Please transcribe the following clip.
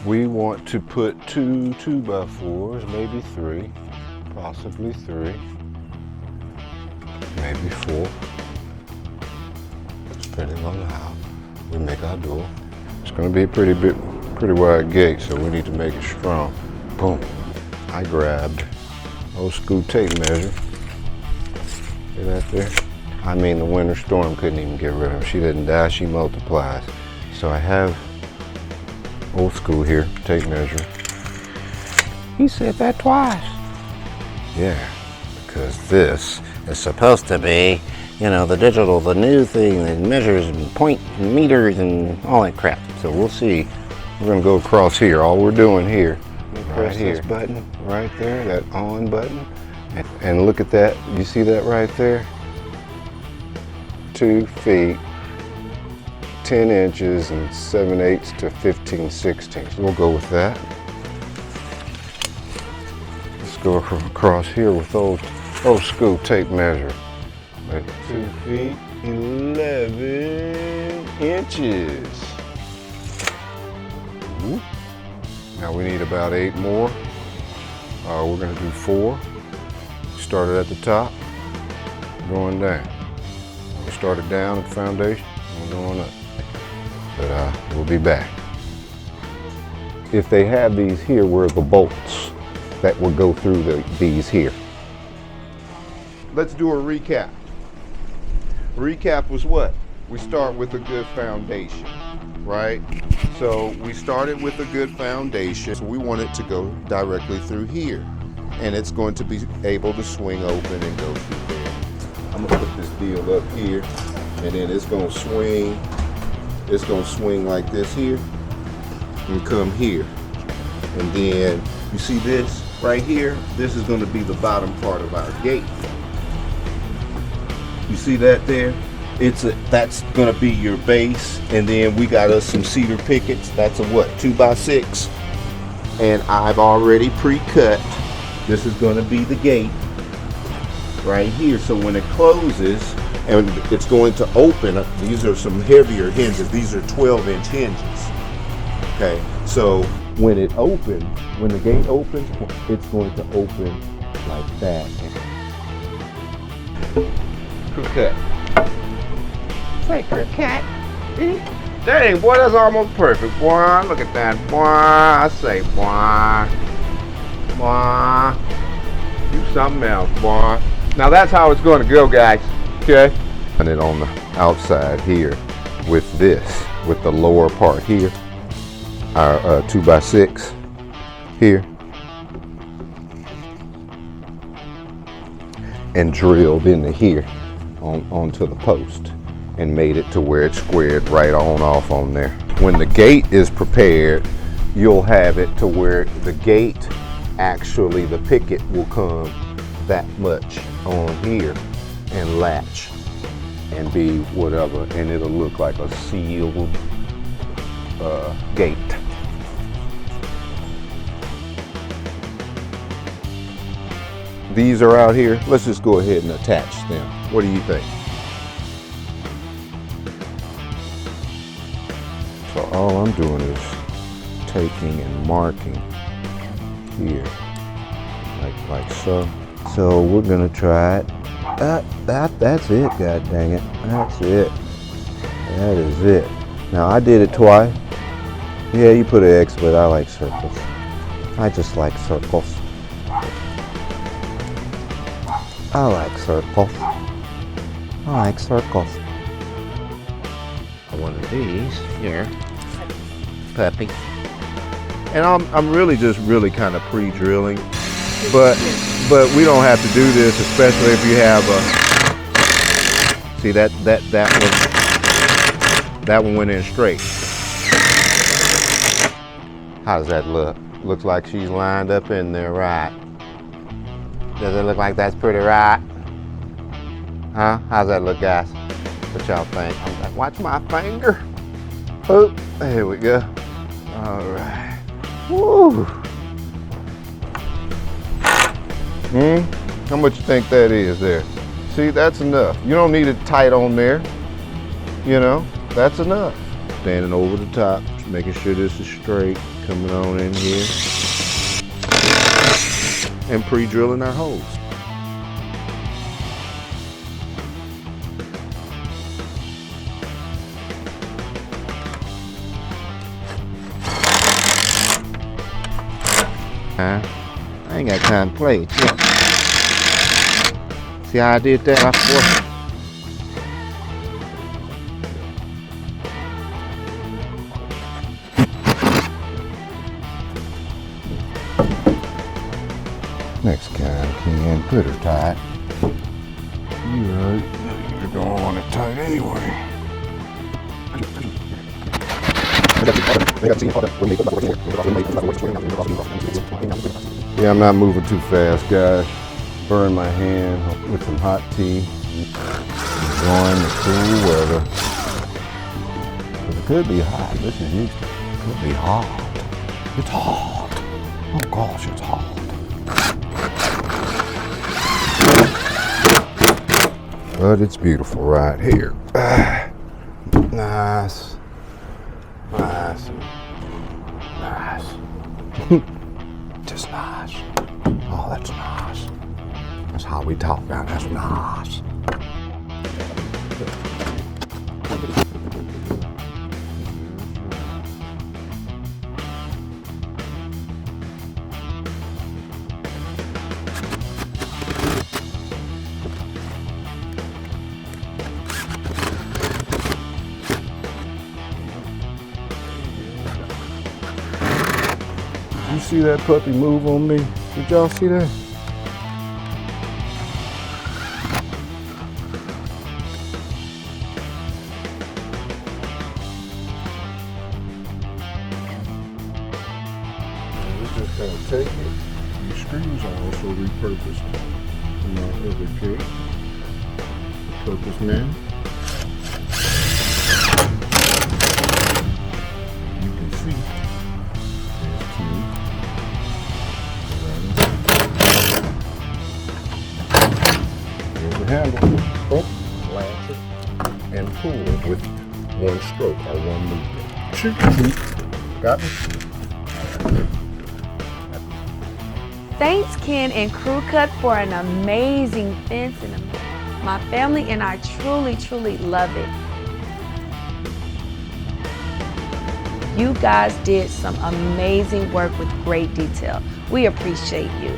We want to put 2 2x4s, maybe 3, possibly 3, maybe 4, depending on how we make our door. It's going to be a pretty wide gate, so we need to make it strong. Boom. I grabbed old school tape measure. See that there? I mean, the winter storm couldn't even get rid of her. She didn't die, she multiplies. So I have old school here, tape measure. He said that twice. Yeah, because this is supposed to be, you know, the digital, the new thing that measures and point and meters and all that crap. So we'll see. We're gonna go across here. All we're doing here, press this button right there, that on button, and look at that. You see that right there? 2 feet, 10 inches and 7/8 to 15/16. We'll go with that. Let's go across here with old school tape measure. 2 feet, 11 inches. Ooh. Now we need about 8 more. We're gonna do 4. Started at the top, going down. We started down at the foundation, and we're going up. But we'll be back. If they have these here, where the bolts that will go through these here. Let's do a recap. Recap was what? We start with a good foundation, right? So we started with a good foundation. So we want it to go directly through here. And it's going to be able to swing open and go through there. I'm gonna put this deal up here, and then it's gonna swing. It's gonna swing like this here, and come here. And then, you see this right here? This is gonna be the bottom part of our gate. You see that there? That's gonna be your base, and then we got us some cedar pickets. That's a what, 2x6? And I've already pre-cut. This is gonna be the gate right here. So when it closes, and it's going to open, these are some heavier hinges. These are 12-inch hinges. Okay, so when it opens, when the gate opens, it's going to open like that. CREWCUT. Say CREWCUT. Dang, boy, that's almost perfect, boy. Look at that, boy. I say, boy. Boy. Do something else, boy. Now that's how it's going to go, guys. Okay? And then on the outside here with this, with the lower part here, our 2x6 here, and drilled into here onto the post, and made it to where it's squared right on off on there. When the gate is prepared, you'll have it to where the gate, actually the picket will come that much on here and latch and be whatever, and it'll look like a sealed gate. These are out here. Let's just go ahead and attach them. What do you think? So all I'm doing is taking and marking here, like so. So we're gonna try it. That's it, god dang it. That's it. That is it. Now I did it twice. Yeah, you put an X, but I like circles. I just like circles. I like circles. I like circles. One of these here, puppy. And I'm really just kind of pre-drilling, but we don't have to do this, especially if you have a. See that one went in straight. How does that look? Looks like she's lined up in there, right? Does it look like that's pretty right? Huh? How's that look, guys? What y'all think? I'm like, watch my finger. Oh, there we go. All right. Woo. How much you think that is there? See, that's enough. You don't need it tight on there. You know, that's enough. Standing over the top, making sure this is straight, coming on in here, and pre-drilling our holes. I ain't got time to play. Yeah. See how I did that? Next kind, Ken, put her tight. You right. You're gonna want it tight anyway. Yeah, I'm not moving too fast, guys. Burn my hand with some hot tea. Enjoying the cool weather. It could be hot. This is Houston. It could be hot. It's hot. Oh gosh, it's hot. But it's beautiful right here. Nice. Nice. Nice. Just nice. Oh, that's nice. That's how we talk now. That's nice. You see that puppy move on me? Did y'all see that? We're just gonna take it. These screws are also repurposed from my other kit. Purpose now. You can see. Here's the handle. Oh, latch it and pull with one stroke or one movement. Got me? Thanks, Ken and CREWCUT, for an amazing fence, and my family and I truly, truly love it. You guys did some amazing work with great detail. We appreciate you.